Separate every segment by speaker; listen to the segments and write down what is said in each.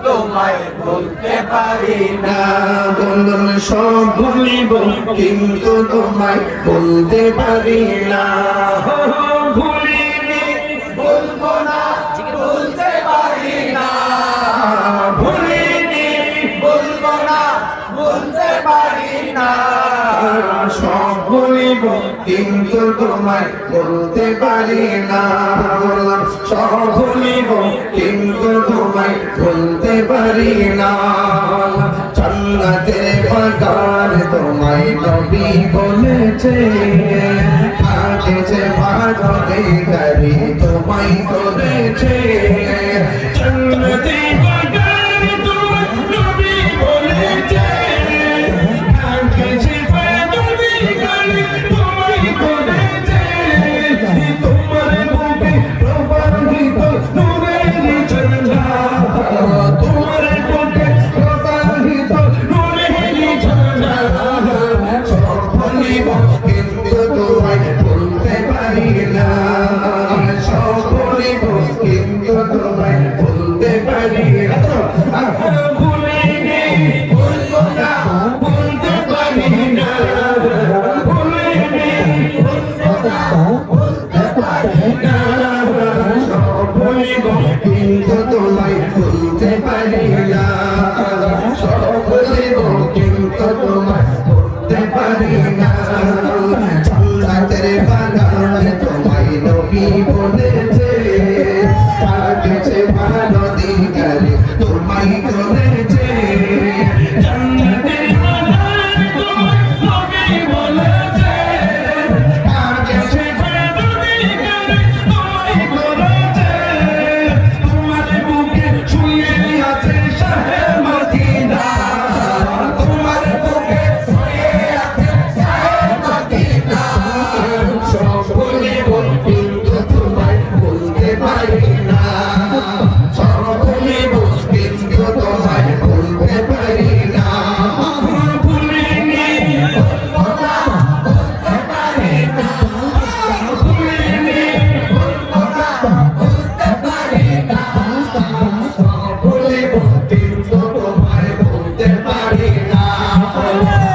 Speaker 1: তোমায় বলতে পারি না।
Speaker 2: বন্ধন সব ভুলিব কিন্তু তোমায় বলতে পারি না। ভুলিনি
Speaker 1: বলবো না বলতে পারি না।
Speaker 2: ভুলিনি
Speaker 1: বলবো না বলতে পারি না।
Speaker 2: সব ভুলিব কিন্তু তোমায় বলতে পারি না। সব ভুলিব কিন্তু তোমায় বলতে পারি না। জান্নাতের বাগান তোমায় নবী বলেছে, আগে যে বাগানে গাড়ি তোমায় করেছে। জান্নাতের বাগান তোমায় নবী বলেছে, আগে যে বাগানে গাড়ি তোমায় করেছে। তোমার বুকে প্রবাহিত নূরের ঝর্ণা, তোমার বুকে প্রবাহিত নূরের ঝর্ণা। সব ভুলিব কিন্তু তোমায় বলতে পারি না। সব ভুলিব কিন্তু তোমায় বলতে পারি না। ভুলিনি বলবো না বলতে পারি না। ভুলিনি বলবো না বলতে পারি না। সব ভুলিব কিন্তু তোমায় বলতে পারি না। সব ভুলিব কিন্তু তোমায় বলতে পারি না। জান্নাতের বাগান তোমায় নবী বলেছে, কাটেছে মানদী গালি তোমায় করেছে। জান্নাতের বাগান তোমায় নবী বলেছে, কাটেছে মানদী গালি তোমায় করেছে। তোমার বুকে শুয়ে আছে শাহে মদিনা, তোমার বুকে শুয়ে আছে শাহে মদিনা। সব ভুলিব কিন্তু তোমায় বলতে পারি না। সব ভুলিব কিন্তু তোমায় বলতে পারি না। ভুলিনি বলবো না বলতে পারি না। ভুলিনি বলবো না বলতে পারি না। সব ভুলিব কিন্তু তোমায় বলতে পারি না।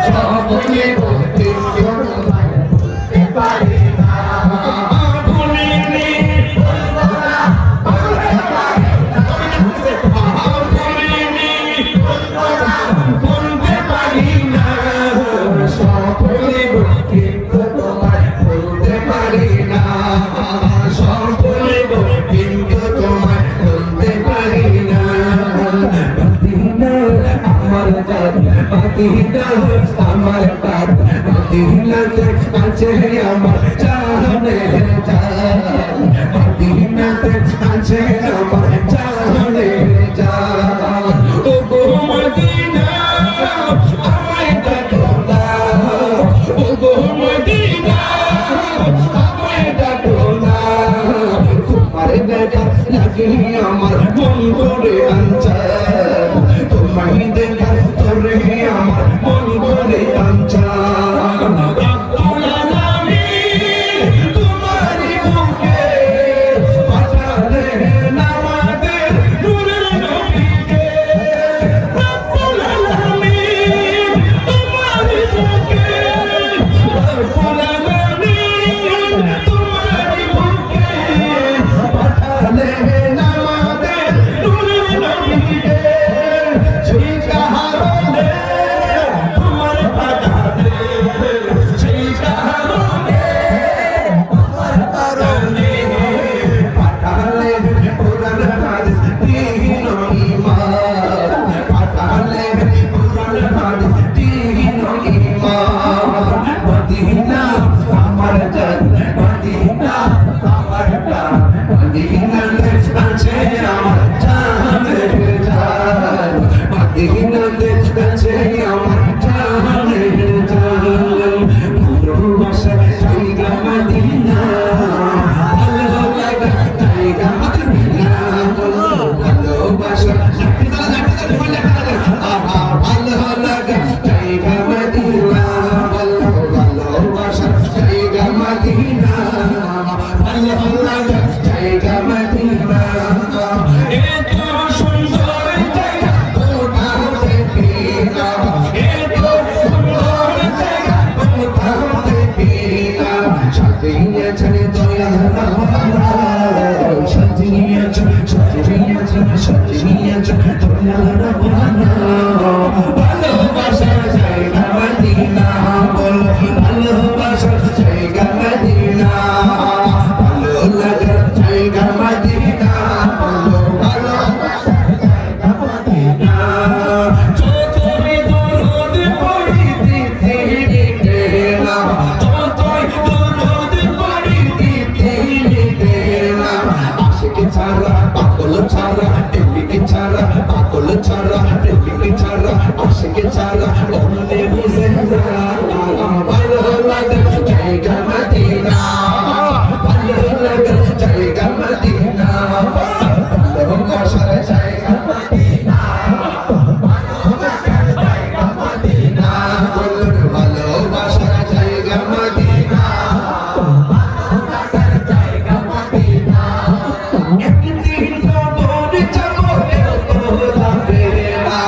Speaker 2: সব ভুলিব কিন্তু তোমায় বলতে পারি না। ভুলিনি বলবো না বলতে পারি না। ভুলিনি বলবো না বলতে পারি না। সব ভুলিব কিন্তু তোমায় বলতে পারি না। সব ভুলিব কিন্তু তোমায় বলতে পারি না। মদিনা আমার জান, মদিনা আমার প্রাণ, মদিনাতে আছে আমার জানের জান। মদিনাতে আছে আমার জানের জান। ও গো মদিনা আমায় ডাকো না, ও গো মদিনা আমায় ডাকো না। তোমার দেখা লাগে আমার মন করে আনচান, তোমায় দেখা তোরে আমার মন করে আনচান। রব্বুল আলামিন তোমারই বুকে পাঠালেন আমাদের নূরের নবীকে। রব্বুল আলামিন তোমারই বুকে, রব্বুল আলামিন তোমারই বুকে পাঠালেন আমাদের নূরের নবীকে। সাজিয়েছে দয়াল রব্বানা ভালোবাসার জায়গা মদিনা বলো ভালোবাসার জায়গা মদিনা ভালো লাগার জায়গা মদিনা বলো ভালোবাসার জায়গা মদিনা যতই দরুদ পড়ি দিতে দিতে না যতই দরুদ পড়ি দিতে দিতে না আশিক ছাড়া পাগল ছাড়া প্রেমিক ছাড়া পাগল ছাড়া প্রেমিক ছাড়া আশিক ছাড়া মনে বুঝে না ভালো লাগার জায়গা মদিনা ভালো লাগার জায়গা মদিনা ভালোবাসার জায়গা মদিনা ভালোবাসার জায়গা মদিনা ভালোবাসার জায়গা মদিনা ভালোবাসার জায়গা মদিনা একদিন কবর যাব কেউ তো যাবে না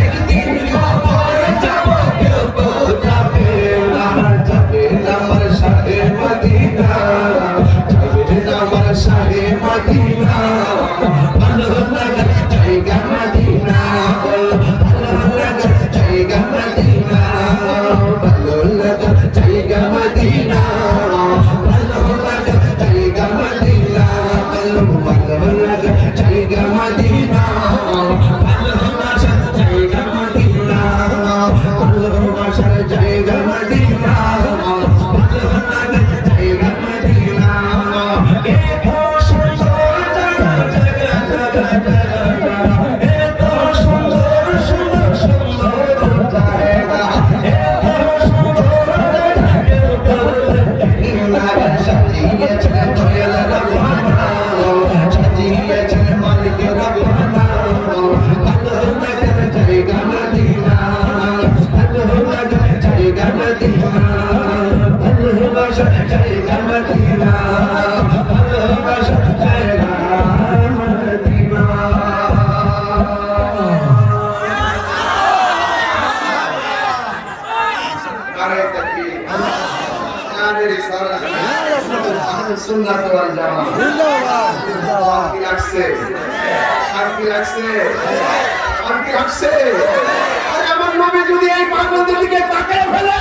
Speaker 2: একদিন কবর যাব কেউ তো যাবে না যাবে না আমার শাহে মদিনা যাবে না আমার শাহে মদিনা ভালো লাগার জায়গা মদিনা ভালো লাগার জায়গা মদিনা ভালো লাগার জায়গা মদিনা ভালো লাগার জায়গা মদিনা ভালো লাগার জায়গা মদিনা ভালোবাসার জায়গা মদিনা ভালোবাসার জায়গা মদিনা ভালো লাগার জায়গা মদিনা এত সুন্দর জায়গা জায়গা জায়গা জায়গা এত সুন্দর সুন্দর সুন্দর জায়গা এত সুন্দর জায়গা সাজিয়েছে দয়াল রব্বানা সাজিয়েছে মালিক রব্বানা ভালো লাগার জায়গা মদিনা ভালো লাগার জায়গা মদিনা ভালোবাসার জায়গা মদিনা ভালোবাসার জায়গা মদিনা নারে তাকবীর নারে রিসালাত আহলে সুন্নাত ওয়াল জামাত শান্তি লাগছে শান্তি লাগছে শান্তি লাগছে আর আমার নবী যদি এই পাগলদের দিকে তাকিয়ে ফেলে